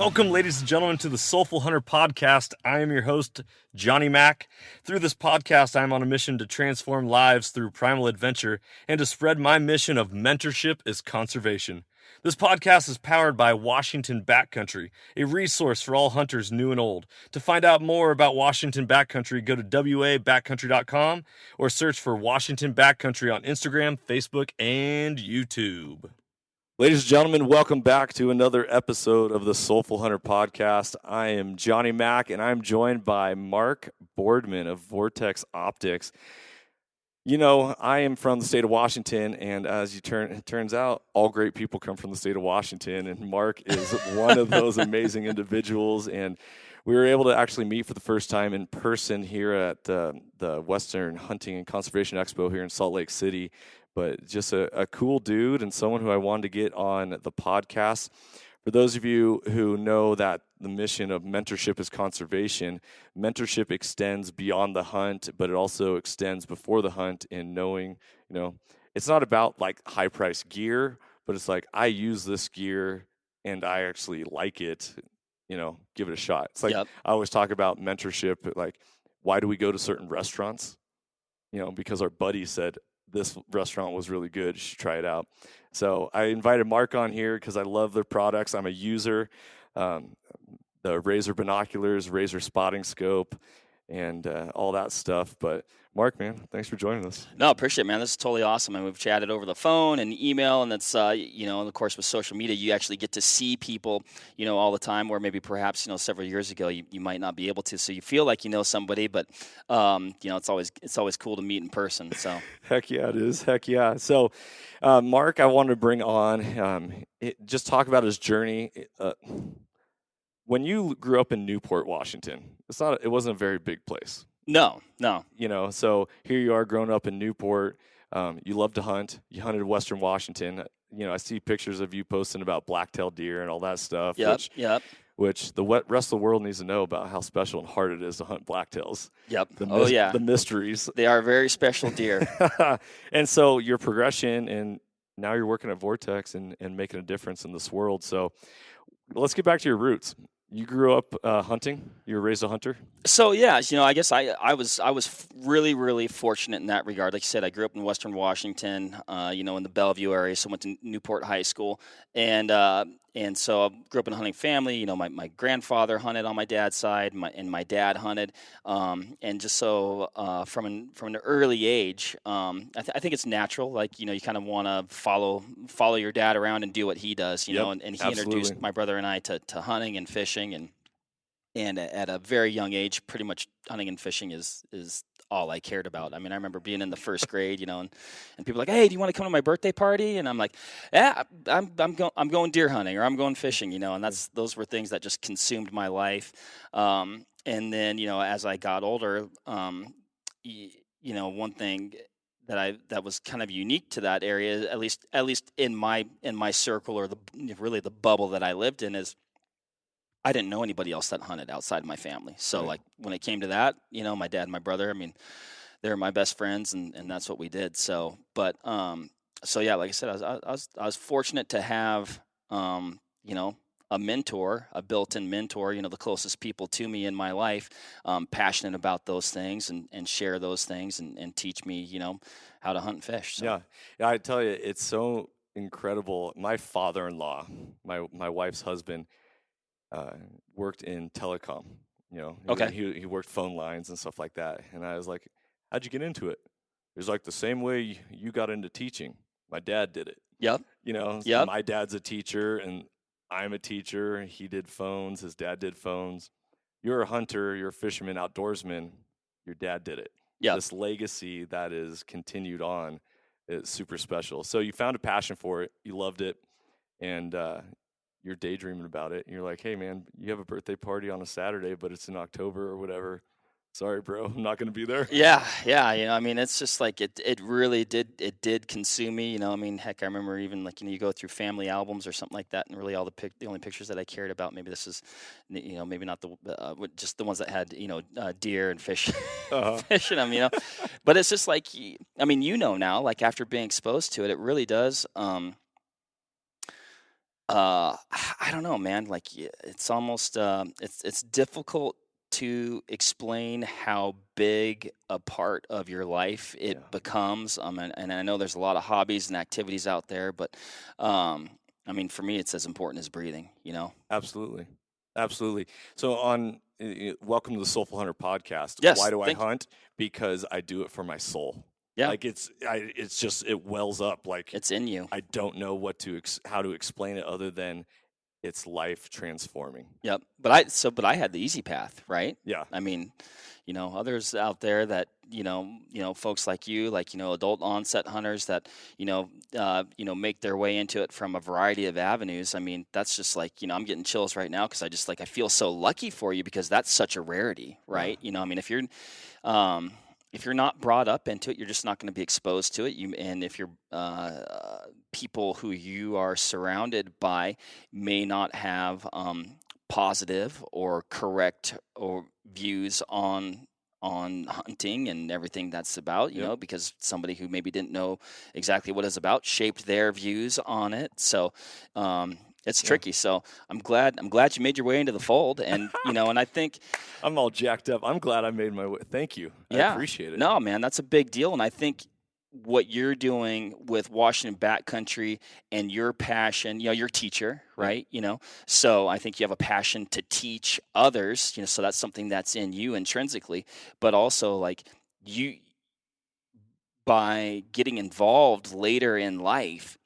Welcome, ladies and gentlemen, to the Soulful Hunter podcast. I am your host, Johnny Mack. Through this podcast, I am on a mission to transform lives through primal adventure and to spread my mission of mentorship is conservation. This podcast is powered by Washington Backcountry, a resource for all hunters new and old. To find out more about Washington Backcountry, go to wabackcountry.com or search for Washington Backcountry on Instagram, Facebook, and YouTube. Ladies and gentlemen, welcome back to another episode of the Soulful Hunter podcast. I am Johnny Mack, and I'm joined by Mark Boardman of Vortex Optics. You know, I am from the state of Washington, and as it turns out, all great people come from the state of Washington, and Mark is one of those amazing individuals. And we were able to actually meet for the first time in person here at the Western Hunting and Conservation Expo here in Salt Lake City. But just a cool dude and someone who I wanted to get on the podcast. For those of you who know that the mission of mentorship is conservation, mentorship extends beyond the hunt, but it also extends before the hunt in knowing, you know, it's not about like high price gear, but it's like, I use this gear and I actually like it, you know, give it a shot. It's like, I always talk about mentorship, like, why do we go to certain restaurants? You know, because our buddy said, this restaurant was really good. You should try it out. So I invited Mark on here because I love their products. I'm a user. The Razor binoculars, Razor spotting scope, and all that stuff. But Mark, man, thanks for joining us. No, appreciate it, man. This is totally awesome. And we've chatted over the phone and email, and that's, you know, and of course with social media, you actually get to see people, you know, all the time, where maybe perhaps, you know, several years ago you might not be able to. So you feel like you know somebody, but, you know, it's always cool to meet in person. So Heck yeah, it is. Heck yeah. So, Mark, I wanted to bring on, just talk about his journey. When you grew up in Newport, Washington, it wasn't a very big place. No. You know, so here you are growing up in Newport. You love to hunt. You hunted Western Washington. You know, I see pictures of you posting about black-tailed deer and all that stuff. Which the rest of the world needs to know about how special and hard it is to hunt blacktails. The mysteries. They are very special deer. And so your progression, and now you're working at Vortex and making a difference in this world. So let's get back to your roots. You grew up hunting. You were raised a hunter. So yeah, you know, I guess I was really, really fortunate in that regard. Like you said, I grew up in Western Washington, you know, in the Bellevue area. So I went to Newport High School, and so I grew up in a hunting family. You know, my grandfather hunted on my dad's side, and my dad hunted, and just so from an early age, I think it's natural. Like, you know, you kind of want to follow your dad around and do what he does. You know, and he introduced my brother and I to hunting and fishing, and at a very young age, pretty much hunting and fishing is all I cared about. I mean, I remember being in the first grade, you know, and people were like, "Hey, do you want to come to my birthday party?" And I'm like, "Yeah, I'm going deer hunting, or I'm going fishing," you know. And those were things that just consumed my life. And then, you know, as I got older, you know, one thing that was kind of unique to that area, at least in my circle, or really the bubble that I lived in, is I didn't know anybody else that hunted outside of my family. So like when it came to that, you know, my dad and my brother, I mean, they're my best friends, and that's what we did. So, but, so yeah, like I said, I was fortunate to have, you know, a mentor, a built-in mentor, you know, the closest people to me in my life, passionate about those things and share those things and teach me, you know, how to hunt and fish. So. Yeah, I tell you, it's so incredible. My father-in-law, my wife's husband, worked in telecom, you know. Okay. He worked phone lines and stuff like that. And I was like, how'd you get into it? It was like the same way you got into teaching. My dad did it. Yep. You know, my dad's a teacher and I'm a teacher. He did phones. His dad did phones. You're a hunter. You're a fisherman, outdoorsman. Your dad did it. Yeah. This legacy that is continued on is super special. So you found a passion for it. You loved it. And, you're daydreaming about it, and you're like, hey, man, you have a birthday party on a Saturday, but it's in October or whatever. Sorry, bro, I'm not going to be there. Yeah, you know, I mean, it's just like it really did consume me, you know. I mean, heck, I remember even, like, you know, you go through family albums or something like that, and really the only pictures that I cared about, maybe this is, you know, maybe not just the ones that had, you know, deer and fish, fish in them, you know. But it's just like, I mean, you know now, like, after being exposed to it, it really does, I don't know, man. Like it's almost it's difficult to explain how big a part of your life it Yeah, becomes. And I know there's a lot of hobbies and activities out there, but um, I mean, for me, it's as important as breathing. You know? absolutely, absolutely. So welcome to the Soulful Hunter podcast. Why Yes. do I Thank you. hunt? Because I do it for my soul. Yeah, Like it's just it wells up. Like it's in you. I don't know how to explain it other than it's life transforming. Yep. But I had the easy path, right? Yeah, I mean, others out there that, folks like you, like, adult onset hunters that, make their way into it from a variety of avenues. I mean, that's just like, I'm getting chills right now because I feel so lucky for you because that's such a rarity, yeah, right? I mean, if you're not brought up into it, you're just not going to be exposed to it. And if you're people who you are surrounded by may not have positive or correct or views on hunting and everything that's about, yep, because somebody who maybe didn't know exactly what it's about shaped their views on it. So it's yeah. tricky. So I'm glad you made your way into the fold, and I think. I'm all jacked up. I'm glad I made my way. Thank you. I Yeah. appreciate it. No, man, that's a big deal. And I think what you're doing with Washington Backcountry and your passion, you're a teacher, Yep. right? So I think you have a passion to teach others, so that's something that's in you intrinsically, but also like you, by getting involved later in life,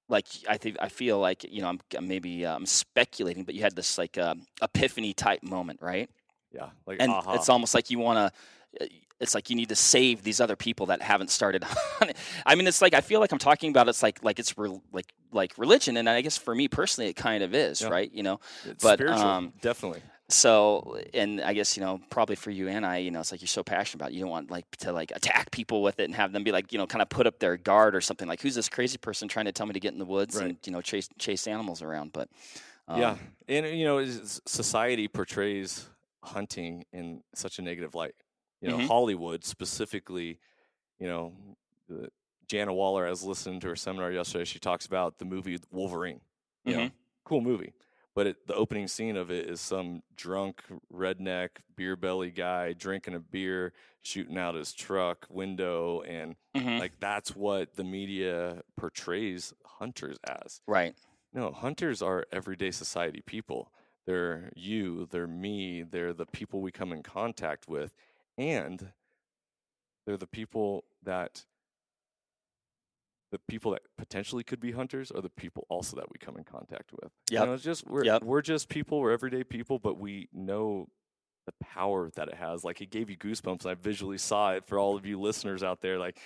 like I feel like, I'm speculating, but you had this like epiphany type moment, right? Yeah, like And aha. it's almost like you want to, it's like you need to save these other people that haven't started on it. I mean, it's like I feel like I'm talking about it's like it's like religion, and I guess for me personally it kind of is, Yeah, right? it's But spiritual, definitely. so, and I guess probably for you and I, it's like you're so passionate about it, you don't want like to like attack people with it and have them be like, kind of put up their guard or something, like who's this crazy person trying to tell me to get in the woods Right. and chase animals around. But Yeah, um and society portrays hunting in such a negative light. mhm, Hollywood specifically. You know, the, Jana Waller. I was listening to her seminar yesterday. She talks about the movie Wolverine. mhm, Cool movie, but the opening scene of it is some drunk redneck beer belly guy drinking a beer, shooting out his truck window, and mhm, like that's what the media portrays hunters as. right, No, hunters are everyday society people. They're you, they're me, they're the people we come in contact with, and they're the people that potentially could be hunters are the people also that we come in contact with. yep, It's just yep, we're just people, we're everyday people, but we know the power that it has. Like it gave you goosebumps. I visually saw it for all of you listeners out there. Like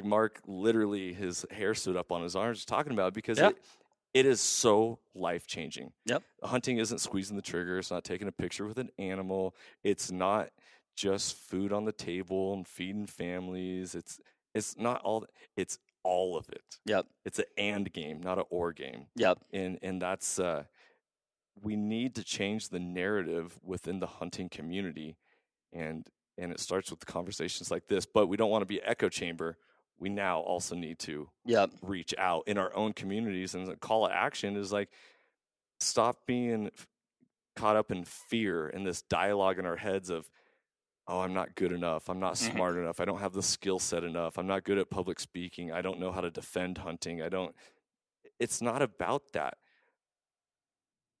Mark, literally, his hair stood up on his arms just talking about it because yeah, it is so life changing. yep, Hunting isn't squeezing the trigger. It's not taking a picture with an animal. It's not just food on the table and feeding families. It's not all. It's all of it. yep, It's an and game, not an or game. yep, And that's we need to change the narrative within the hunting community, and it starts with conversations like this. But we don't want to be an echo chamber. We now also need to yep, reach out in our own communities, and the call to action is like stop being caught up in fear and this dialogue in our heads of, oh, I'm not good enough, I'm not mhm, smart enough, I don't have the skill set enough, I'm not good at public speaking, I don't know how to defend hunting, I don't. It's not about that.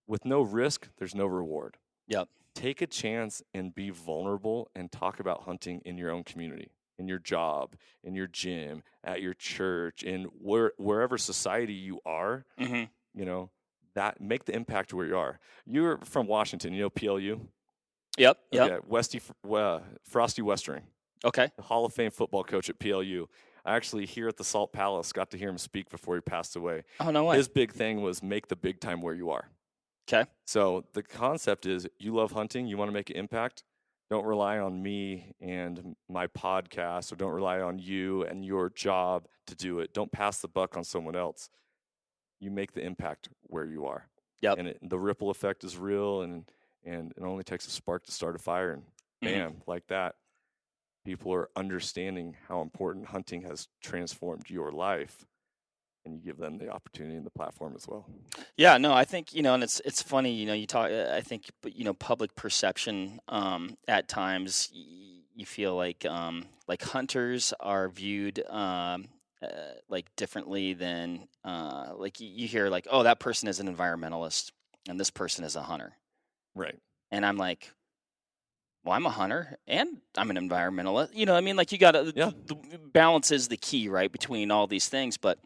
With no risk there's no reward. yep, Take a chance and be vulnerable and talk about hunting in your own community, in your job, in your gym, at your church, in wherever society you are. mhm, you know that make the impact where you are. You're from Washington, PLU. yep, yep, Okay, Frosty Westering, okay. the Hall of Fame football coach at PLU. I actually, here at the Salt Palace, got to hear him speak before he passed away. Oh, no way. His big thing was make the big time where you are. Okay. So the concept is you love hunting, you want to make an impact. Don't rely on me and my podcast, or don't rely on you and your job to do it. Don't pass the buck on someone else. You make the impact where you are. Yep. And the ripple effect is real, and it only takes a spark to start a fire, and Mhm. bam, like that. People are understanding how important hunting has transformed your life. and you give them the opportunity and the platform as well. Yeah, no, I think, and it's funny, you talk, I think, public perception, at times you feel like hunters are viewed, like differently than, like you hear like, oh, that person is an environmentalist and this person is a hunter. Right. And I'm like, well, I'm a hunter and I'm an environmentalist. You know what I mean? Like you got to, Yeah. the balance is the key, right? Between all these things. But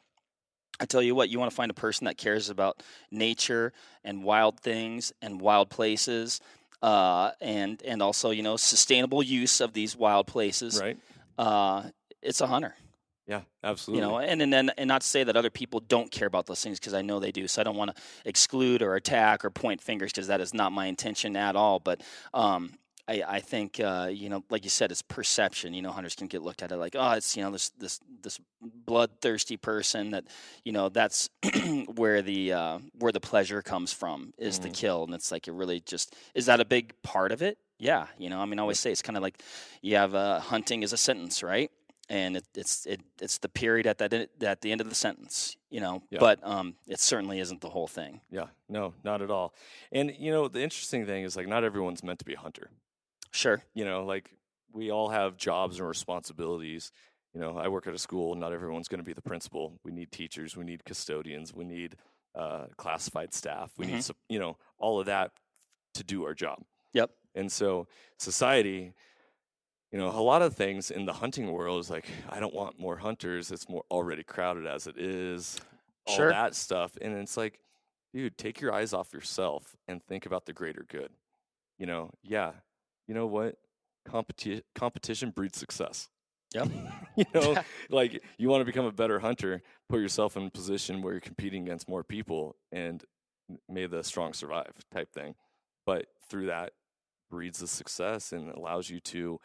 I tell you what, you want to find a person that cares about nature and wild things and wild places, and also, sustainable use of these wild places. Right. It's a hunter. Yeah, absolutely. And not to say that other people don't care about those things, because I know they do. So I don't want to exclude or attack or point fingers, because that is not my intention at all. But I think like you said, it's perception. Hunters can get looked at it like, oh, it's this bloodthirsty person that that's where the pleasure comes from, is the kill, and it's like, it really just is that a big part of it? Yeah, I always say it's kind of like you have hunting is a sentence, right? And it's the period at the end of the sentence, Yeah. But it certainly isn't the whole thing. Yeah, no, not at all. And the interesting thing is, like, not everyone's meant to be a hunter. Sure. Like, we all have jobs and responsibilities. I work at a school. Not everyone's going to be the principal. We need teachers. We need custodians. We need classified staff. We need all of that to do our job. Yep. And so society, a lot of things in the hunting world is like, I don't want more hunters. It's more already crowded as it is. All Sure. that stuff. And it's like, dude, take your eyes off yourself and think about the greater good. Yeah. You know what? Competition breeds success. Yep. Like, you want to become a better hunter, put yourself in a position where you're competing against more people, and may the strong survive type thing. But through that breeds the success and allows you to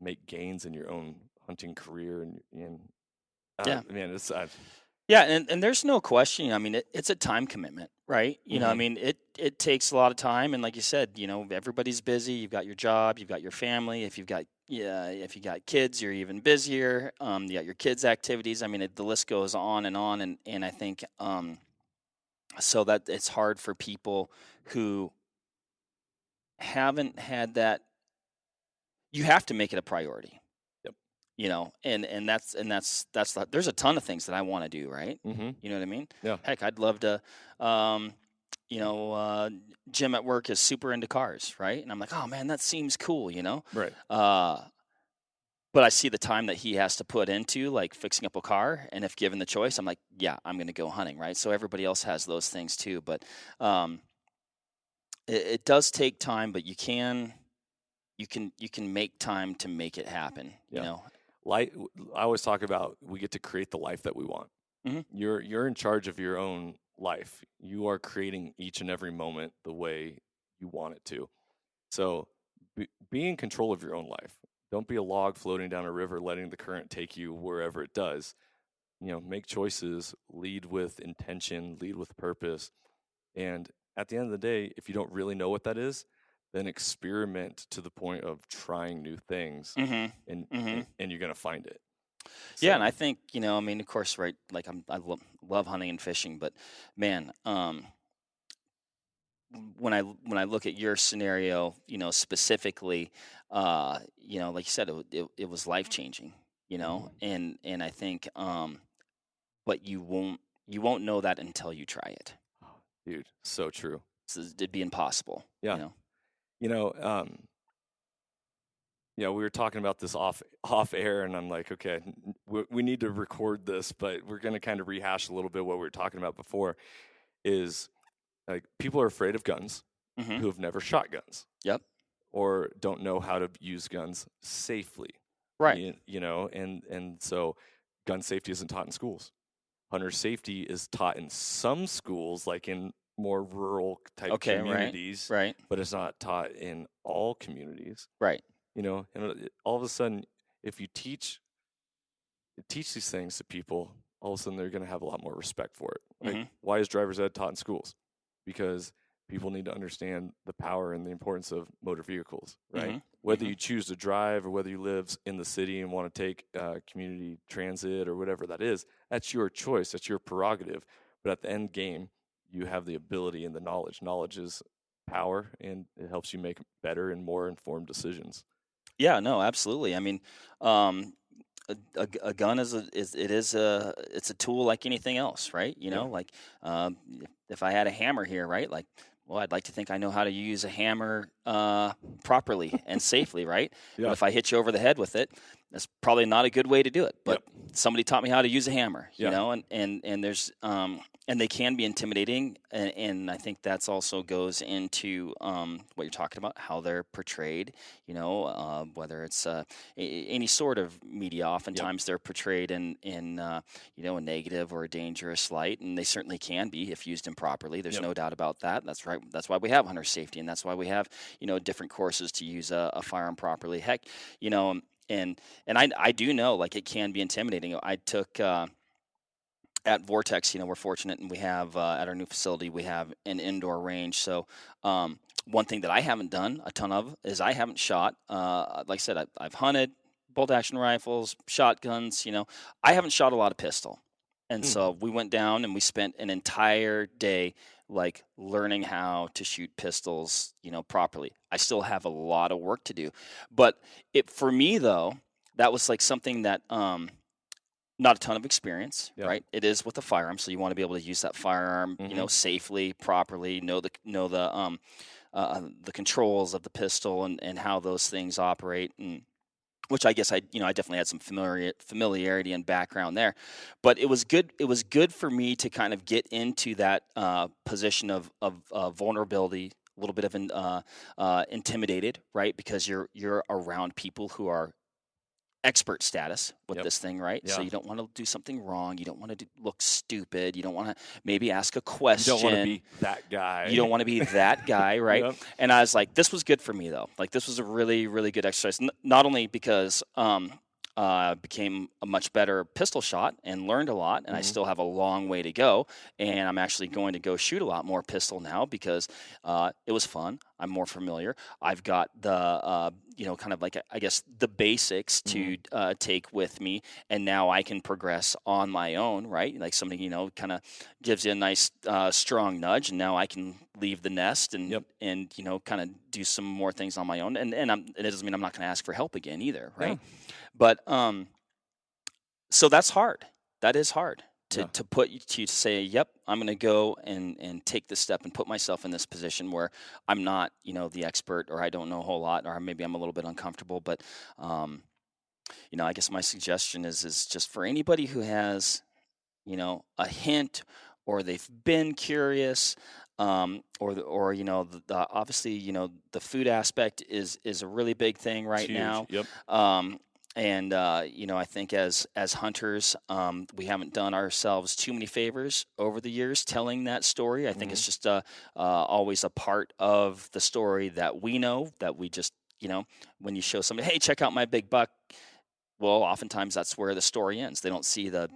make gains in your own hunting career. And Yeah. Man, it's Yeah, and there's no question. I mean, it's a time commitment, right? I mean, it takes a lot of time, and like you said, everybody's busy. You've got your job, you've got your family. If you got kids, you're even busier. You got your kids' activities. I mean, the list goes on, and I think so that it's hard for people who haven't had that. You have to make it a priority. And that's there's a ton of things that I want to do, right? Mm-hmm. You know what I mean? Yeah. Heck, I'd love to. Jim at work is super into cars, right? And I'm like, oh man, that seems cool, Right. But I see the time that he has to put into like fixing up a car, and if given the choice, I'm like, yeah, I'm going to go hunting, right? So everybody else has those things too, but it does take time, but you can make time to make it happen. Yeah. I always talk about, we get to create the life that we want. Mm-hmm. You're in charge of your own life. You are creating each and every moment the way you want it to. So be in control of your own life. Don't be a log floating down a river, letting the current take you wherever it does. Make choices, lead with intention, lead with purpose. And at the end of the day, if you don't really know what that is, then experiment to the point of trying new things, and you're going to find it. So, yeah, and I think, I mean, of course, right, like I love hunting and fishing, but man, when I look at your scenario, specifically, like you said, it was life-changing, and I think, but you won't know that until you try it. Dude, so true. So it'd be impossible. Yeah. We were talking about this off air, and I'm like, okay, we need to record this, but we're going to kind of rehash a little bit what we were talking about before. Is like, people are afraid of guns who have never shot guns. Yep. Or don't know how to use guns safely. Right. And so gun safety isn't taught in schools. Hunter safety is taught in some schools, like in more rural type communities, right. But it's not taught in all communities, right? And all of a sudden, if you teach these things to people, all of a sudden they're going to have a lot more respect for it. Like, why is driver's ed taught in schools? Because people need to understand the power and the importance of motor vehicles, right? whether you choose to drive or whether you live in the city and want to take community transit or whatever that is, that's your choice. That's your prerogative. But at the end game, you have the ability and the knowledge. Knowledge is power, and it helps you make better and more informed decisions. Yeah, no, absolutely. I mean, a gun is it's a tool like anything else, right? Like if I had a hammer here, right? Like, well, I'd like to think I know how to use a hammer properly and safely, right? Yeah. But if I hit you over the head with it, that's probably not a good way to do it. But somebody taught me how to use a hammer, and there's and they can be intimidating, and I think that's also goes into what you're talking about, how they're portrayed. Whether it's any sort of media, oftentimes they're portrayed in a negative or a dangerous light, and they certainly can be if used improperly. There's no doubt about that. That's right. That's why we have hunter safety, and that's why we have different courses to use a firearm properly. Heck, and I do know, like, it can be intimidating. I took at Vortex, we're fortunate, and we have at our new facility we have an indoor range. So one thing that I haven't done a ton of is I haven't shot. Like I said, I've hunted bolt action rifles, shotguns. I haven't shot a lot of pistol, and so we went down and we spent an entire day like learning how to shoot pistols, properly. I still have a lot of work to do, but for me though, that was like something that not a ton of experience, right? It is with a firearm, so you want to be able to use that firearm, safely, properly, know the controls of the pistol and how those things operate, and which I guess I definitely had some familiarity and background there. But it was good. It was good for me to kind of get into that position of vulnerability, a little bit of intimidated, right? Because you're around people who are expert status with this thing, right? So you don't want to do something wrong. You don't want to look stupid. You don't want to maybe ask a question. You don't want to be that guy. You don't want to be that guy, right? And I was like, this was good for me though. Like, this was a really, really good exercise. Not only because became a much better pistol shot and learned a lot, and I still have a long way to go, and I'm actually going to go shoot a lot more pistol now because it was fun. I'm more familiar. I've got the kind of like I guess the basics to take with me, and now I can progress on my own, right? Like somebody kind of gives you a nice strong nudge, and now I can leave the nest and kind of do some more things on my own, and it doesn't mean I'm not going to ask for help again either, right? But so that's hard. That is hard to say, yep, I'm going to go and take this step and put myself in this position where I'm not, the expert, or I don't know a whole lot, or maybe I'm a little bit uncomfortable. But, I guess my suggestion is just for anybody who has, a hint, or they've been curious, or obviously, the food aspect is a really big thing right now. And I think as hunters, we haven't done ourselves too many favors over the years telling that story. I think it's just always a part of the story that we know, that we just, when you show somebody, hey, check out my big buck. Well, oftentimes that's where the story ends. They don't see the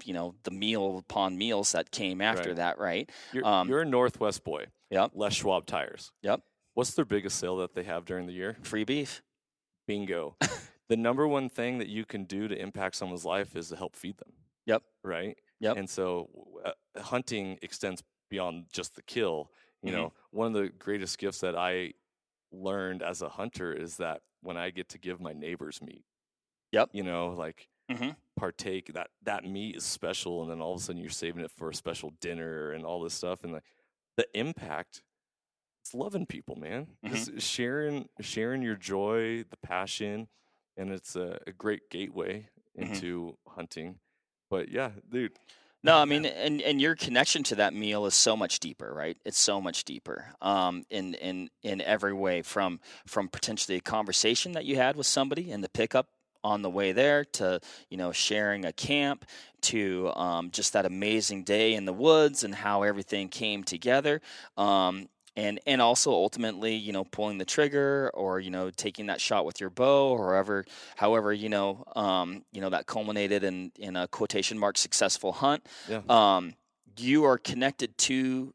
meal upon meals that came after that, right? You're a Northwest boy. Yep. Les Schwab Tires. Yep. What's their biggest sale that they have during the year? Free beef. Bingo. The number one thing that you can do to impact someone's life is to help feed them. Yep. Right? Yep. And so hunting extends beyond just the kill. One of the greatest gifts that I learned as a hunter is that when I get to give my neighbors meat. Yep. Partake, that meat is special, and then all of a sudden you're saving it for a special dinner and all this stuff. And the impact, it's loving people, man. Just sharing your joy, the passion. And it's a great gateway into hunting. But yeah, dude. No, I mean, and your connection to that meal is so much deeper, right? It's so much deeper in every way, from potentially a conversation that you had with somebody in the pickup on the way there, to sharing a camp, to just that amazing day in the woods and how everything came together. And also ultimately, pulling the trigger, or taking that shot with your bow, or however that culminated in a quotation mark successful hunt. You are connected to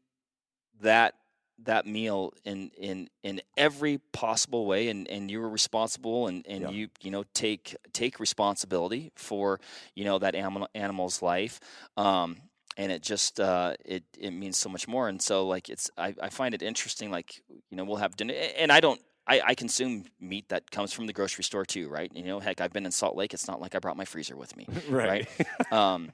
that that meal in every possible way, and you were responsible, and Yeah. you take responsibility for that animal's life, and it just it means so much more. And so like I find it interesting, like we'll have dinner, and I consume meat that comes from the grocery store too, right? Heck, I've been in Salt Lake. It's not like I brought my freezer with me, Right. right?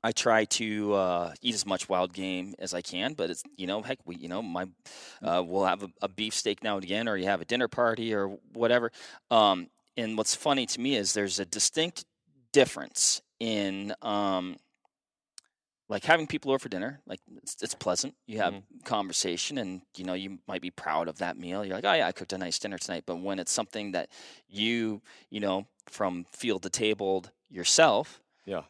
I try to eat as much wild game as I can, but it's heck, we'll have a beefsteak now and again, or you have a dinner party or whatever. And what's funny to me is there's a distinct difference in like having people over for dinner. Like it's pleasant. You have conversation, and you might be proud of that meal. You're like, oh yeah, I cooked a nice dinner tonight. But when it's something that you from field to table yourself, Yeah.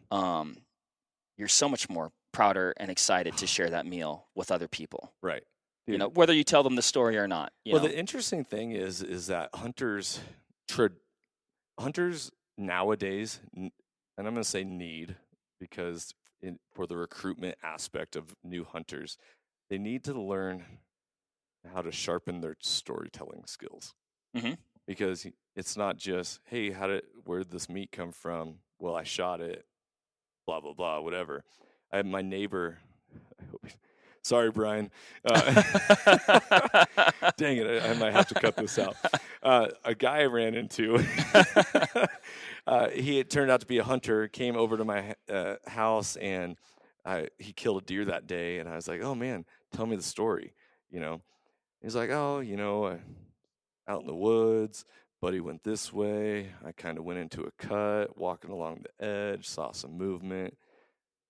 you're so much more prouder and excited to share that meal with other people. Right. Whether you tell them the story or not. Well, the interesting thing is that hunters nowadays, and I'm going to say need, because for the recruitment aspect of new hunters, they need to learn how to sharpen their storytelling skills. Mm-hmm. Because it's not just, hey, where did this meat come from? Well, I shot it, blah, blah, blah, whatever. I had my neighbor. Sorry, Brian. Dang it, I might have to cut this out. A guy I ran into, he had turned out to be a hunter, came over to my house, and he killed a deer that day. And I was like, oh, man, tell me the story. He's like, oh, out in the woods, buddy went this way. I kind of went into a cut, walking along the edge, saw some movement,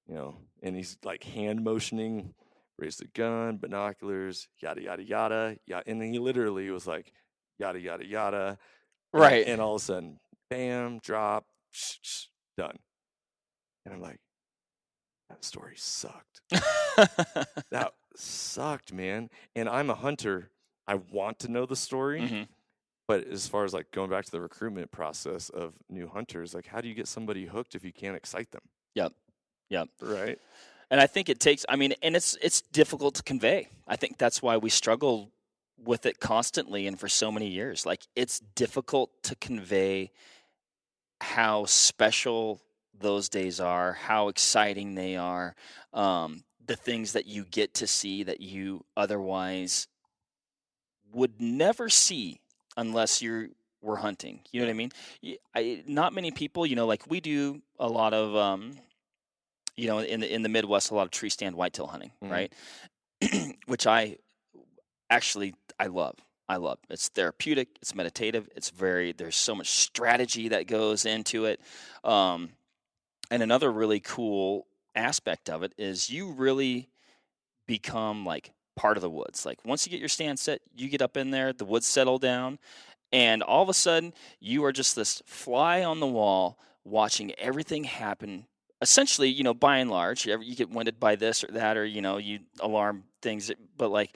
and he's like hand motioning, raised the gun, binoculars, yada, yada, yada. Yeah. And then he literally was like, yada, yada, yada. Right. And all of a sudden, bam, drop, done. And I'm like, that story sucked. That sucked, man. And I'm a hunter. I want to know the story. Mm-hmm. But as far as like going back to the recruitment process of new hunters, like how do you get somebody hooked if you can't excite them? Yep. Right. And I think it takes, and it's difficult to convey. I think that's why we struggle with it constantly and for so many years. Like it's difficult to convey how special those days are, how exciting they are, the things that you get to see that you otherwise would never see unless you were hunting. You know what I mean? Not many people, like we do a lot of, in the Midwest, a lot of tree stand whitetail hunting, right? Which I love. I love. It's therapeutic. It's meditative. There's so much strategy that goes into it. And another really cool aspect of it is you really become like part of the woods. Like once you get your stand set, you get up in there, the woods settle down, and all of a sudden you are just this fly on the wall watching everything happen. Essentially, by and large, you get winded by this or that, or you alarm things, but like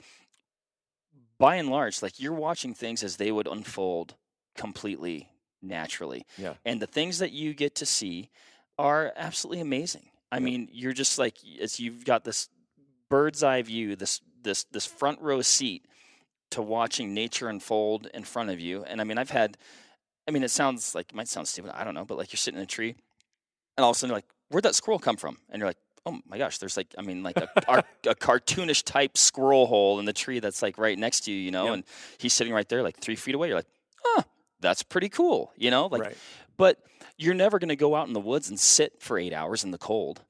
by and large, like you're watching things as they would unfold completely naturally. Yeah. And the things that you get to see are absolutely amazing. I mean, you're just like, as you've got this bird's eye view, this front row seat to watching nature unfold in front of you. And I mean, it sounds like, it might sound stupid, I don't know, but like you're sitting in a tree and all of a sudden you're like, where'd that squirrel come from? And you're like, oh my gosh, there's like, a cartoonish type squirrel hole in the tree that's like right next to you, Yep. and he's sitting right there like 3 feet away. You're like, oh, that's pretty cool, Right. But you're never going to go out in the woods and sit for 8 hours in the cold.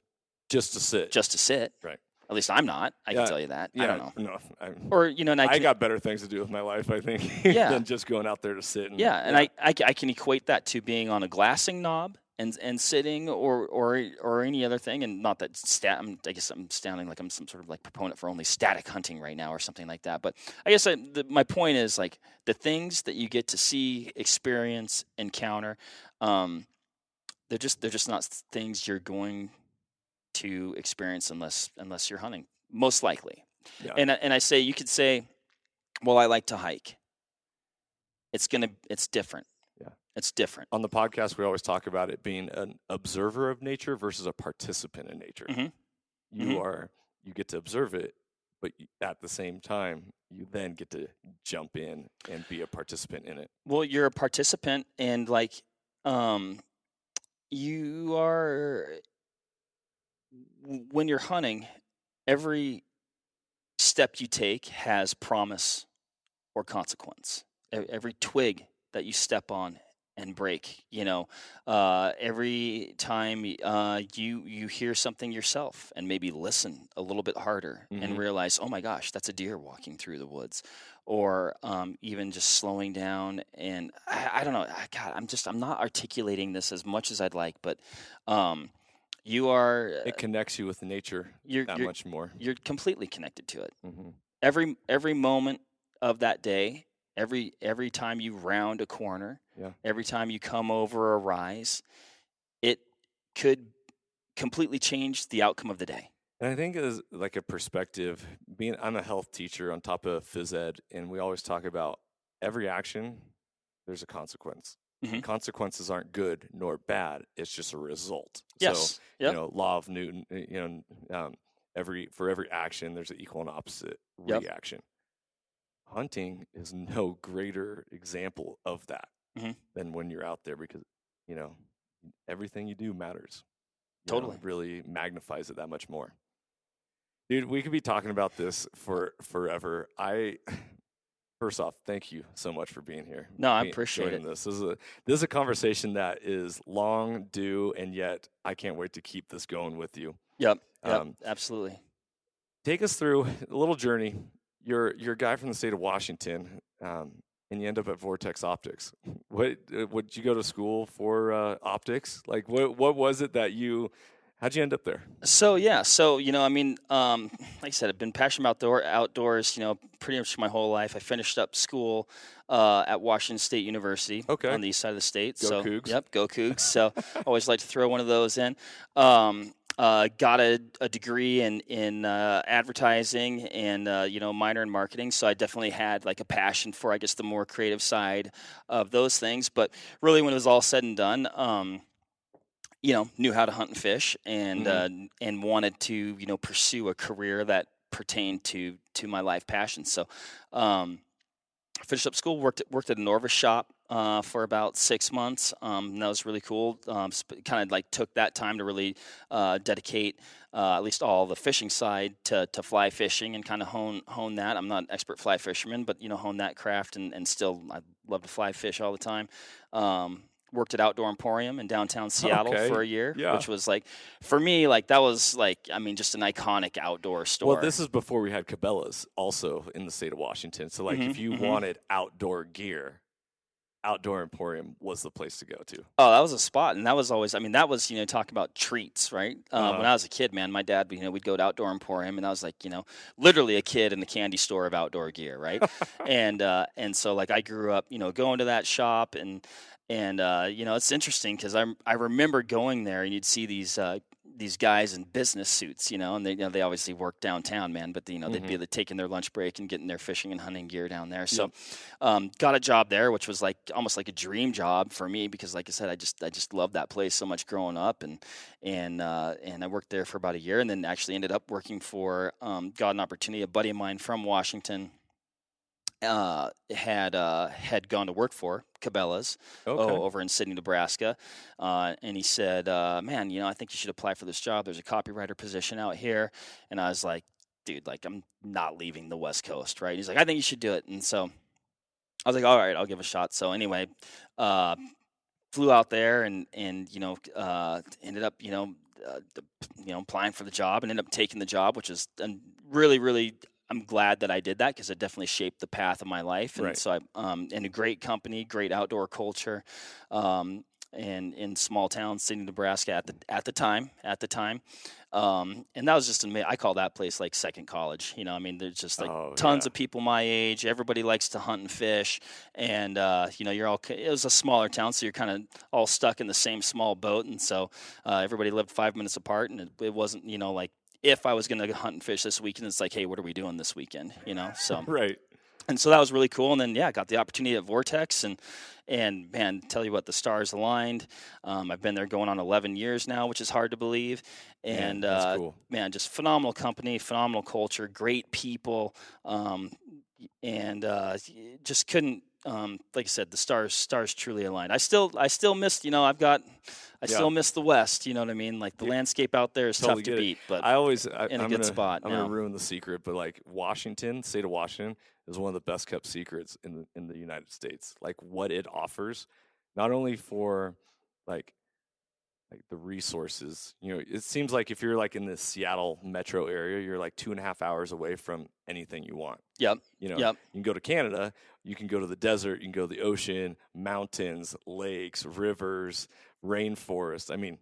Just to sit. Right. At least I'm not. I can tell you that. Yeah, I don't know. No, Or, and I got better things to do with my life, I think, than just going out there to sit. And I can equate that to being on a glassing knob and sitting or any other thing. And not that I guess I'm sounding like I'm some sort of like proponent for only static hunting right now or something like that. But I guess my point is like the things that you get to see, experience, encounter, they're just not things you're going to experience unless you're hunting, most likely. Yeah. And I say, you could say, well, I like to hike. It's different. Yeah. It's different. On the podcast, we always talk about it being an observer of nature versus a participant in nature. Mm-hmm. You get to observe it, but at the same time, you then get to jump in and be a participant in it. Well, you're a participant, and like, you are when you're hunting, every step you take has promise or consequence. Every twig that you step on and break, every time you hear something yourself and maybe listen a little bit harder and realize, oh my gosh, that's a deer walking through the woods, or even just slowing down. And I don't know, God, I'm not articulating this as much as I'd like, but you are. It connects you with nature that much more. You're completely connected to it. Mm-hmm. Every moment of that day, every time you round a corner, every time you come over a rise, it could completely change the outcome of the day. And I think as like a perspective, I'm a health teacher on top of phys ed, and we always talk about every action, there's a consequence. Consequences aren't good nor bad. It's just a result. Yes. So, law of Newton, for every action, there's an equal and opposite reaction. Hunting is no greater example of that than when you're out there, because, everything you do matters. Totally. It really magnifies it that much more. Dude, we could be talking about this for forever. First off, thank you so much for being here. No, I appreciate it. This is a conversation that is long due, and yet I can't wait to keep this going with you. Yep, absolutely. Take us through a little journey. You're a guy from the state of Washington, and you end up at Vortex Optics. What did you go to school for? Optics? Like what was it that how'd you end up there? So like I said, I've been passionate about outdoors, pretty much my whole life. I finished up school at Washington State University on the east side of the state. Go Cougs. Yep, go Cougs. So always like to throw one of those in. Got a degree in advertising and minor in marketing, so I definitely had like a passion for, I guess, the more creative side of those things. But really, when it was all said and done, knew how to hunt and fish, and wanted to pursue a career that pertained to my life passion. So finished up school, worked at a Norvis shop for about 6 months. And that was really cool. Kind of like took that time to really dedicate at least all the fishing side to fly fishing, and kind of hone that. I'm not an expert fly fisherman, but hone that craft, and still I love to fly fish all the time. Worked at Outdoor Emporium in downtown Seattle for a year, which was like, for me, like that was like, just an iconic outdoor store. Well, this is before we had Cabela's also in the state of Washington. So like if you wanted outdoor gear, Outdoor Emporium was the place to go to. Oh, that was a spot. And that was always, talk about treats, right? When I was a kid, man, my dad, we'd go to Outdoor Emporium, and I was like, literally a kid in the candy store of outdoor gear, right? and so like I grew up, going to that shop, and it's interesting because I remember going there, and you'd see these guys in business suits, and they obviously work downtown, man, but they'd be taking their lunch break and getting their fishing and hunting gear down there. So, got a job there, which was like almost like a dream job for me, because like I said, I just loved that place so much growing up, and I worked there for about a year, and then actually ended up working for got an opportunity. A buddy of mine from Washington had gone to work for Cabela's over in Sidney, Nebraska, and he said, "Man, I think you should apply for this job. There's a copywriter position out here." And I was like, "Dude, like I'm not leaving the West Coast, right?" He's like, "I think you should do it." And so I was like, "All right, I'll give it a shot." So anyway, flew out there, and ended up applying for the job, and ended up taking the job, which is really, really. I'm glad that I did that, because it definitely shaped the path of my life. And so in a great company, great outdoor culture, and in small town, Sidney, Nebraska at the time. And that was just amazing. I call that place like second college. There's just like tons of people my age. Everybody likes to hunt and fish, and it was a smaller town, so you're kind of all stuck in the same small boat. And so everybody lived 5 minutes apart, and it wasn't like, if I was going to hunt and fish this weekend, it's like, hey, what are we doing this weekend? So right. And so that was really cool. And then, yeah, got the opportunity at Vortex, and man, tell you what, the stars aligned. I've been there going on 11 years now, which is hard to believe. Man, And that's cool. man, just phenomenal company, phenomenal culture, great people, and just couldn't. Like I said, the stars truly aligned. I still miss, I still miss the West. You know what I mean? Like the landscape out there is Totally tough to get it. beat, but in a I'm good gonna spot I'm now. gonna ruin the secret, but like Washington, state of Washington, is one of the best kept secrets in the United States. Like what it offers, not only for like the resources. It seems like if you're like in the Seattle metro area, you're like 2.5 hours away from anything you want. Yep. You Yep. can go to Canada, you can go to the desert, you can go to the ocean, mountains, lakes, rivers, rainforest. I mean,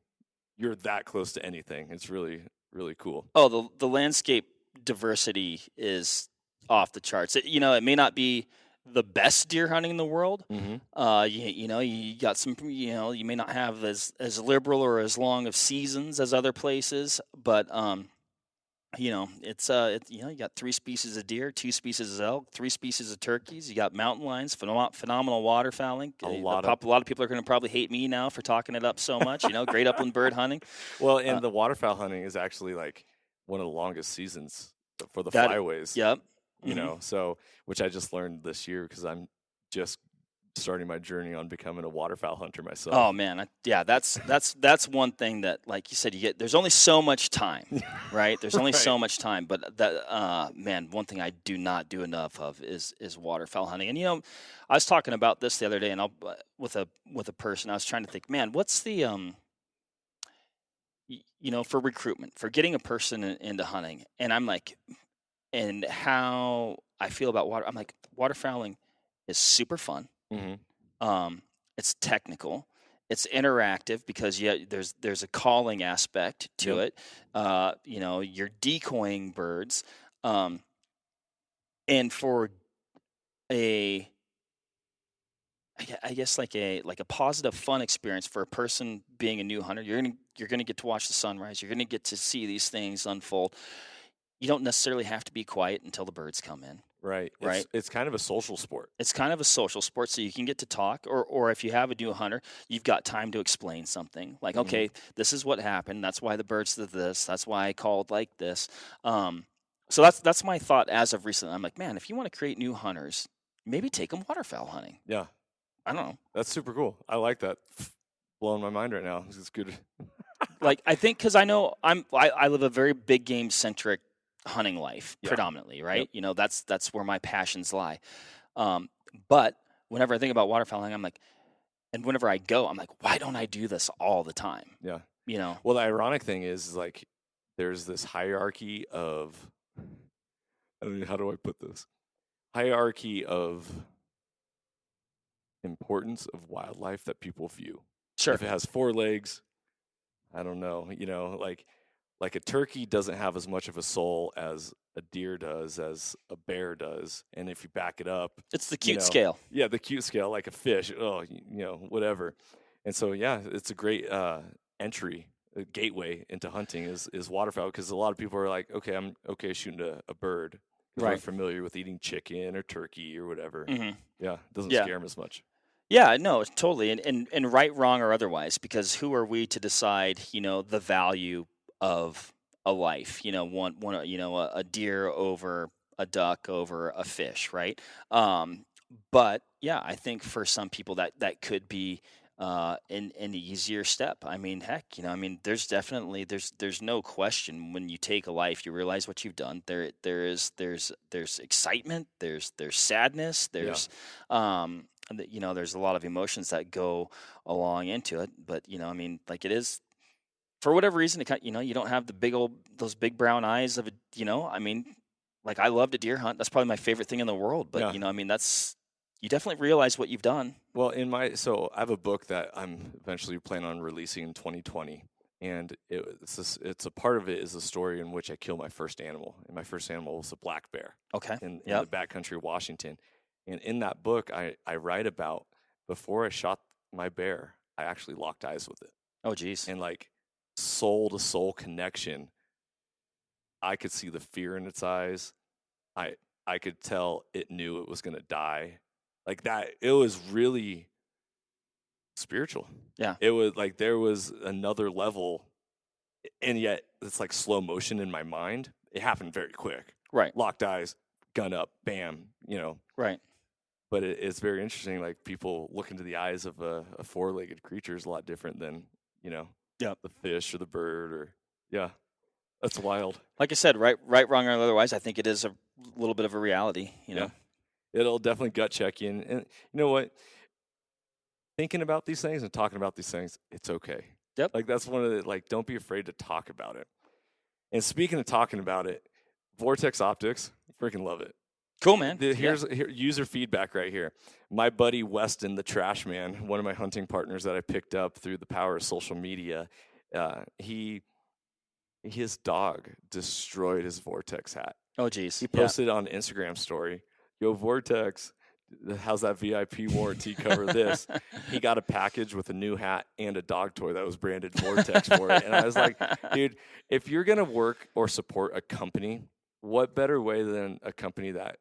you're that close to anything. It's really, really cool. Oh, the landscape diversity is off the charts. It may not be the best deer hunting in the world. Mm-hmm. You got some. You may not have as liberal or as long of seasons as other places, but you got 3 species of deer, 2 species of elk, 3 species of turkeys. You got mountain lions, phenomenal waterfowling. A A lot lot of people are going to probably hate me now for talking it up so much. Great upland bird hunting. Well, and the waterfowl hunting is actually like one of the longest seasons for the flyways. Yep. So which I just learned this year because I'm just starting my journey on becoming a waterfowl hunter myself. Oh man, that's one thing that, like you said, there's only so much time, right? There's only so much time, but that man, one thing I do not do enough of is waterfowl hunting. And I was talking about this the other day, and with a person, I was trying to think, man, what's the for recruitment, for getting a person into hunting, and I'm like, and how I feel about water. I'm like, waterfowling is super fun. Mm-hmm. It's technical. It's interactive because there's a calling aspect to it. You're decoying birds, and for I guess like a positive, fun experience for a person being a new hunter. You're gonna get to watch the sunrise. You're gonna get to see these things unfold. You don't necessarily have to be quiet until the birds come in. Right. It's kind of a social sport. It's kind of a social sport, so you can get to talk, or if you have a new hunter, you've got time to explain something. Like, okay, this is what happened. That's why the birds did this. That's why I called like this. So that's my thought as of recently. I'm like, man, if you want to create new hunters, maybe take them waterfowl hunting. Yeah. I don't know. That's super cool. I like that. Blowing my mind right now. It's good. Like, I think because I know I live a very big game centric hunting life predominantly, right? Yep. That's where my passions lie. But whenever I think about waterfowling, I'm like, and whenever I go, I'm like, why don't I do this all the time? Yeah. Well, the ironic thing is like there's this hierarchy of, I don't know, how do I put this? Hierarchy of importance of wildlife that people view. Sure. If it has 4 legs, I don't know, like a turkey doesn't have as much of a soul as a deer does, as a bear does. And if you back it up, it's the cute scale. Yeah, the cute scale, like a fish. Oh, whatever. And so, yeah, it's a great entry, a gateway into hunting is waterfowl, because a lot of people are like, okay, I'm okay shooting a bird. Right. We're familiar with eating chicken or turkey or whatever. Mm-hmm. Yeah, it doesn't scare them as much. Yeah, no, totally. And right, wrong, or otherwise, because who are we to decide, the value of a life, a deer over a duck over a fish, right? But yeah, I think for some people that could be an easier step. I mean, heck, there's definitely there's no question when you take a life, you realize what you've done. There's excitement, there's sadness, there's there's a lot of emotions that go along into it. But like it is. For whatever reason, you don't have those big brown eyes of like I love to deer hunt. That's probably my favorite thing in the world. But you definitely realize what you've done. Well, so I have a book that I'm eventually planning on releasing in 2020, and it's a part of it is a story in which I kill my first animal, and my first animal was a black bear. Okay. In the backcountry of Washington, and in that book, I write about before I shot my bear, I actually locked eyes with it. Oh, geez. And like soul to soul connection, I could see the fear in its eyes. I could tell it knew it was going to die. Like that, it was really spiritual. Yeah. It was like there was another level, and yet it's like slow motion in my mind. It happened very quick. Right. Locked eyes, gun up, bam, Right. But it's very interesting. Like people look into the eyes of a four-legged creature is a lot different than, the fish or the bird or, yeah, that's wild. Like I said, right, wrong, or otherwise, I think it is a little bit of a reality, Yeah. It'll definitely gut check you. And you know what? Thinking about these things and talking about these things, it's okay. Yep. Like that's one of the, like, don't be afraid to talk about it. And speaking of talking about it, Vortex Optics, freaking love it. Cool, man. Here's user feedback right here. My buddy Weston, the trash man, one of my hunting partners that I picked up through the power of social media, his dog destroyed his Vortex hat. Oh, geez. He posted on Instagram story, "Yo, Vortex, how's that VIP warranty cover this?" He got a package with a new hat and a dog toy that was branded Vortex for it. And I was like, dude, if you're going to work or support a company, what better way than a company that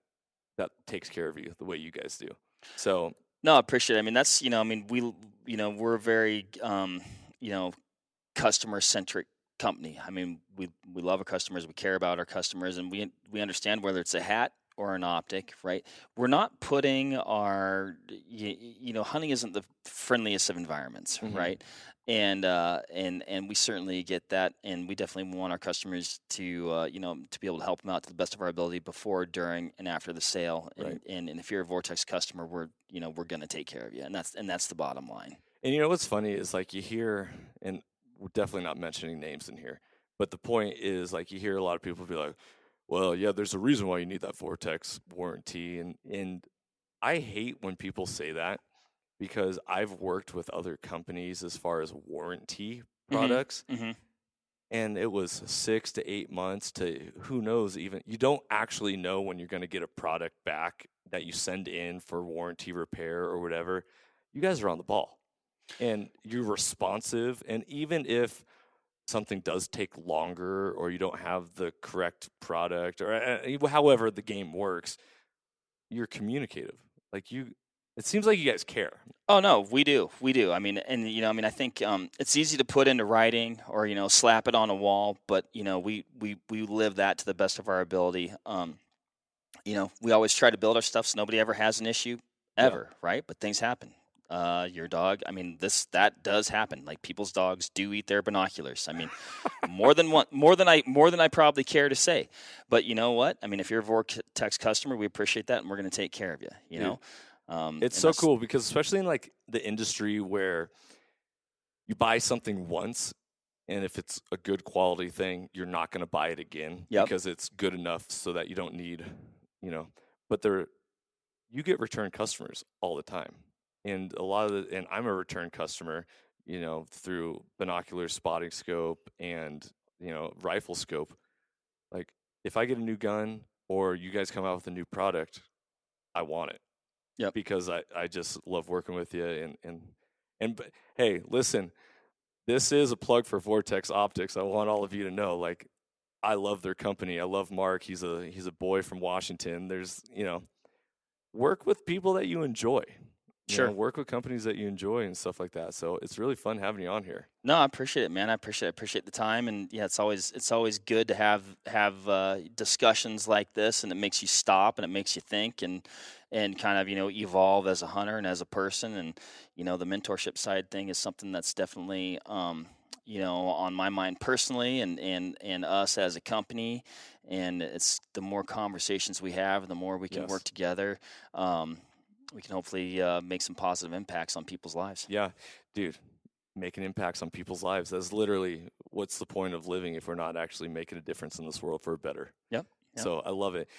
takes care of you the way you guys do? So no, I appreciate it. I mean, that's, we're a very, customer centric company. I mean, we love our customers, we care about our customers, and we understand whether it's a hat or an optic, right? We're not putting our, hunting isn't the friendliest of environments, right? And we certainly get that, and we definitely want our customers to to be able to help them out to the best of our ability before, during, and after the sale. And if you're a Vortex customer, we're going to take care of you, and that's the bottom line. And what's funny is, like, you hear, and we're definitely not mentioning names in here, but the point is, like, you hear a lot of people be like, well, yeah, there's a reason why you need that Vortex warranty, and I hate when people say that, because I've worked with other companies as far as warranty products, and it was 6 to 8 months to who knows, even you don't actually know when you're going to get a product back that you send in for warranty repair or whatever. You guys are on the ball, and you're responsive, and even if something does take longer or you don't have the correct product or however the game works, you're communicative. Like it seems like you guys care. Oh no, we do. I mean, and I think it's easy to put into writing or slap it on a wall, but we live that to the best of our ability. We always try to build our stuff so nobody ever has an issue ever, right? But things happen. Your dog, I mean, that does happen. Like, people's dogs do eat their binoculars. I mean, more than I probably care to say. But you know what? I mean, if you're a Vortex customer, we appreciate that, and we're going to take care of you. You know, it's so cool, because especially in, like, the industry where you buy something once, and if it's a good quality thing, you're not going to buy it again because it's good enough so that you don't need, But you get return customers all the time. And and I'm a return customer, through binocular, spotting scope, and, rifle scope. Like, if I get a new gun or you guys come out with a new product, I want it. Yep. Because I just love working with you. But hey, listen, this is a plug for Vortex Optics. I want all of you to know, like, I love their company. I love Mark. He's a boy from Washington. There's, work with people that you enjoy. Sure. Work with companies that you enjoy and stuff like that. So it's really fun having you on here. No, I appreciate it, man. I appreciate the time, and yeah, it's always good to have discussions like this, and it makes you stop and it makes you think and kind of evolve as a hunter and as a person, and the mentorship side thing is something that's definitely on my mind personally, and us as a company, and it's the more conversations we have, the more we can work together. We can hopefully make some positive impacts on people's lives. Yeah, dude, making impacts on people's lives. That's literally what's the point of living if we're not actually making a difference in this world for better. Yep. So I love it.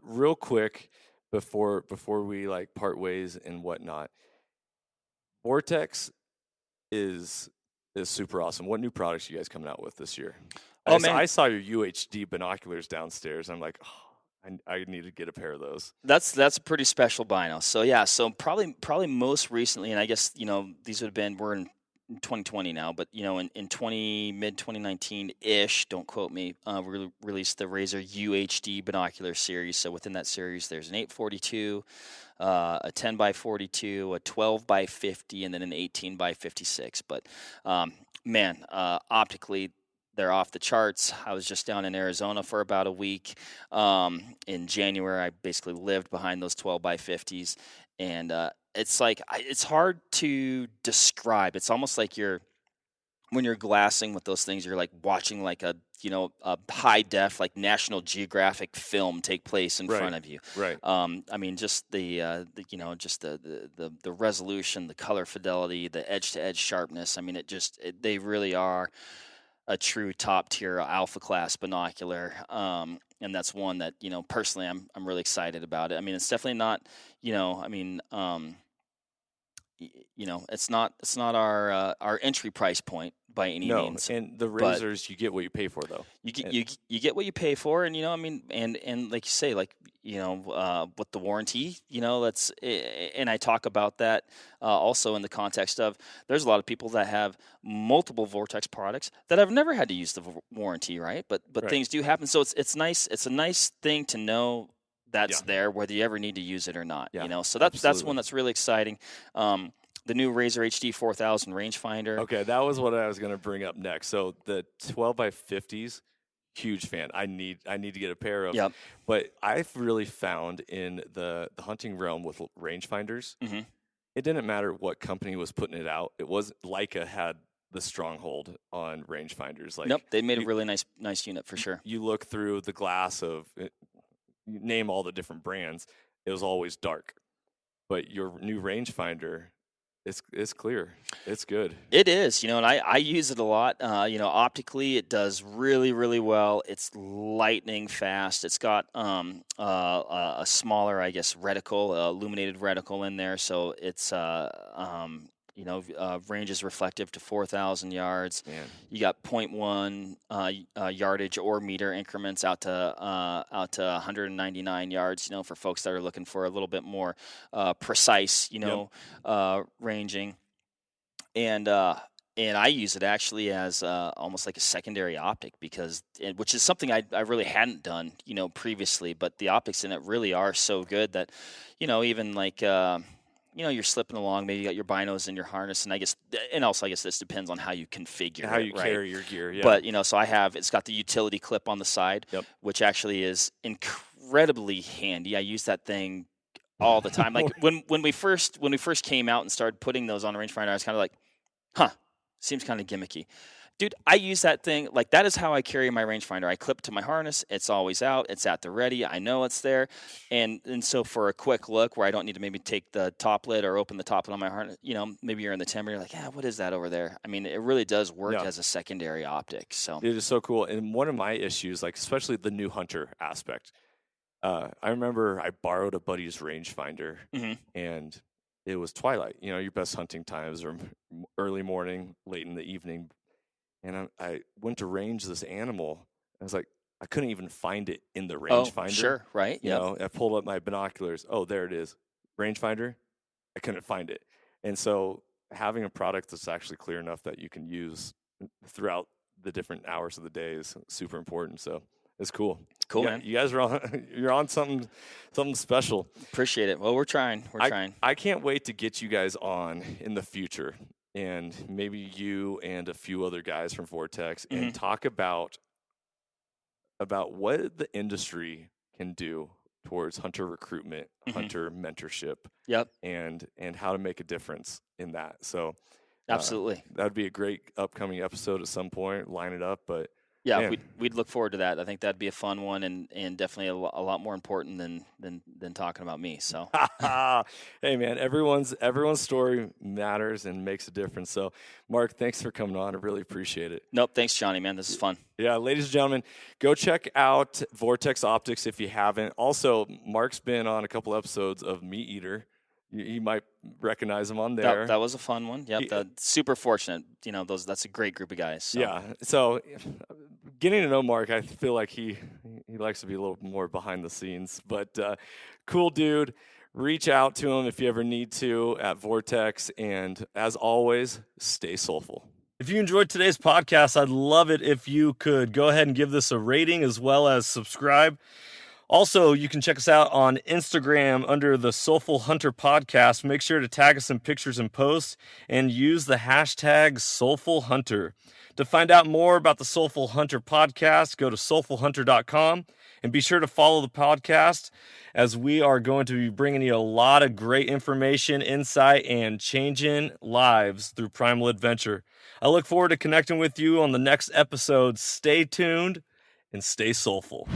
Real quick, before we like part ways and whatnot, Vortex is super awesome. What new products are you guys coming out with this year? I saw your UHD binoculars downstairs. I'm like, I need to get a pair of those. That's a pretty special bino. So yeah, probably most recently, and I guess these would have been, we're in 2020 now, but in mid 2019 ish, don't quote me, released the Razor UHD binocular series. So within that series, there's an 842, a 10 by 42, a 12 by 50, and then an 18 by 56. But optically, they're off the charts. I was just down in Arizona for about a week. In January, I basically lived behind those 12 by 50s, and it's like it's hard to describe. It's almost like when you're glassing with those things, you're like watching like a high def like National Geographic film take place in front of you. Right. I mean, just the resolution, the color fidelity, the edge to edge sharpness. I mean, they really are a true top tier alpha class binocular. And that's one that, personally I'm really excited about it. I mean, it's definitely not, it's not our entry price point by any means. And the Razors, you get what you pay for, though. You get what you pay for, and and like you say, like with the warranty, and I talk about that also in the context of there's a lot of people that have multiple Vortex products that have never had to use the warranty, right? But Right. things do happen, so it's nice. It's a nice thing to know that's there, whether you ever need to use it or not. Yeah, So that's one that's really exciting. The new Razor HD 4000 rangefinder. Okay, that was what I was going to bring up next. So the 12 by 50s, huge fan. I need to get a pair of. Yep. But I've really found in the hunting realm with rangefinders, Mm-hmm. it didn't matter what company was putting it out. It was Leica had the stronghold on rangefinders. Like, nope, they made a really nice unit for sure. You look through the glass of you name all the different brands, it was always dark. But your new rangefinder, it's clear. It's good. It is, and I use it a lot. Optically, it does really, really well. It's lightning fast. It's got a smaller, I guess, reticle, illuminated reticle in there, so it's range is reflective to 4,000 yards. Man. You got 0.1 yardage or meter increments out to 199 yards. For folks that are looking for a little bit more precise, ranging. And I use it actually as almost like a secondary optic which is something I really hadn't done, previously. But the optics in it really are so good that, even like. You're slipping along. Maybe you got your binos in your harness, and I guess this depends on how you configure how you right? carry your gear. Yeah. But so it's got the utility clip on the side, which actually is incredibly handy. I use that thing all the time. Like when we first came out and started putting those on a rangefinder, I was kind of like, seems kind of gimmicky. Dude, I use that thing, like that is how I carry my rangefinder. I clip to my harness. It's always out. It's at the ready. I know it's there. And so for a quick look where I don't need to maybe take the top lid or open the top lid on my harness, maybe you're in the timber, you're like, what is that over there? I mean, it really does work as a secondary optic. So it is so cool. And one of my issues, like especially the new hunter aspect, I remember I borrowed a buddy's rangefinder and it was twilight. Your best hunting times are early morning, late in the evening. And I went to range this animal. I was like, I couldn't even find it in the rangefinder. Oh, sure, right. I pulled up my binoculars. Oh, there it is. Rangefinder. I couldn't find it. And so having a product that's actually clear enough that you can use throughout the different hours of the day is super important. So it's cool. Cool, man. You guys you're on something special. Appreciate it. Well, we're trying. I can't wait to get you guys on in the future. And maybe you and a few other guys from Vortex and talk about what the industry can do towards hunter recruitment, hunter mentorship, and how to make a difference in that. So absolutely, that would be a great upcoming episode at some point. Line it up, but yeah, we'd look forward to that. I think that'd be a fun one and definitely a lot more important than talking about me. So, hey man, everyone's story matters and makes a difference. So, Mark, thanks for coming on. I really appreciate it. Nope, thanks, Johnny. Man, this is fun. Yeah, ladies and gentlemen, go check out Vortex Optics if you haven't. Also, Mark's been on a couple episodes of Meat Eater. You might recognize him on there. That was a fun one. Yep, super fortunate. That's a great group of guys. So. Yeah. So getting to know Mark, I feel like he likes to be a little more behind the scenes. But cool dude, reach out to them if you ever need to at Vortex. And as always, stay soulful. If you enjoyed today's podcast, I'd love it if you could go ahead and give this a rating as well as subscribe. Also, you can check us out on Instagram under the Soulful Hunter Podcast. Make sure to tag us in pictures and posts and use the hashtag Soulful Hunter. To find out more about the Soulful Hunter Podcast, go to soulfulhunter.com and be sure to follow the podcast as we are going to be bringing you a lot of great information, insight, and changing lives through primal adventure. I look forward to connecting with you on the next episode. Stay tuned and stay soulful.